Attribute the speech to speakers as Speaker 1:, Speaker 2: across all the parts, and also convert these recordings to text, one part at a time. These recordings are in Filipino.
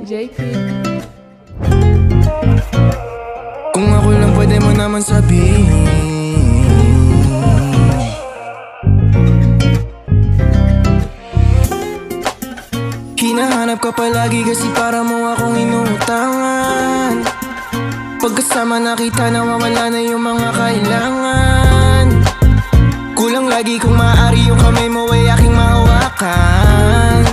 Speaker 1: JP.
Speaker 2: Kung ako lang pwede mo naman sabihin, hinahanap ka palagi kasi para mo akong inuutangan. Pagkasama nakita nawawala na yung mga kailangan. Kulang lagi kung maaari yung kamay mo ay aking mahawakan.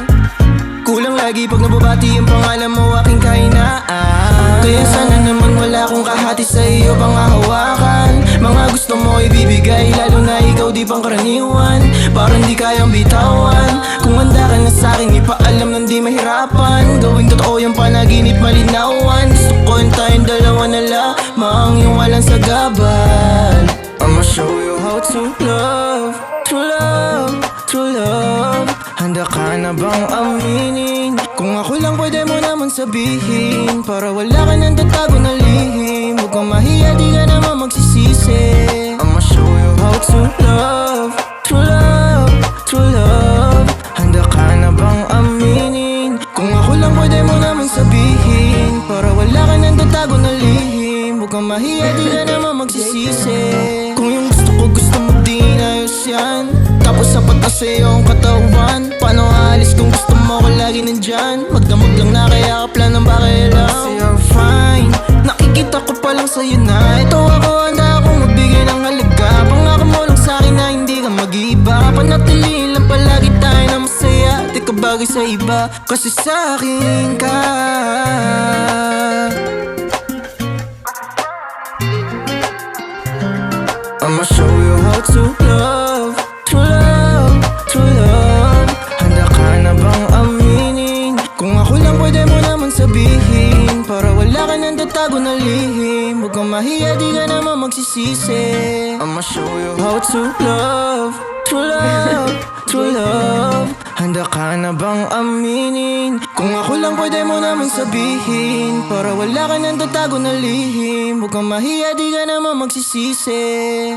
Speaker 2: Kulang lagi pag nababati yung pangalan mo aking kahinaan. Kaya sana naman wala akong kahati sa iyo pang hahawakan. Mga gusto mo ibibigay lalo na ikaw di pang karaniwan. Parang di kayang bitawan. Kung handa ka na sa'kin ipaalam nang di mahirapan. Gawing totoo yung panaginip malinawan. Gusto ko yung tayong dalawa na lamang yung walang sagabal. I'ma show you how to love, true love, true love. Handa ka na bang aminin? Kung ako lang pwede mo naman sabihin, para wala ka nang tatago na lihim. Huwag kang mahiya, di ka naman magsisisi. I'ma show you how to love, true love, true love. Handa ka na bang aminin? Kung ako lang pwede mo naman sabihin, para wala ka nang tatago na lihim. Huwag kang mahiya, di ka naman magsisisi. Kung yung gusto mo din ayos yan, tapos sapat na sa'yo ang katawan. Paano aalis kung gusto mo ko lagi nandyan? Magdamag lang na kaya ka plan ng bakilang. Kasi you're fine, nakikita ko pa lang sa'yo na ito ako, handa akong magbigay ng halaga. Pangako mo lang sa'kin na hindi ka mag-iiba. Panatiliin lang palagi tayo na masaya. Di ka bagay sa iba, kasi sa'kin ka. I'ma show you how to love, true love, true love. Handa ka na bang aminin? Kung ako lang pwede mo naman sabihin, para wala ka nang tatago na lihim. Huwag kang mahiya, di ka naman magsisisi. I'ma show you how to love, true love, true love. Handa ka na bang aminin? Kung ako lang pwede mo naman sabihin, para wala ka nang tatago na lihim. Huwag kang mahiya, di ka naman magsisisi.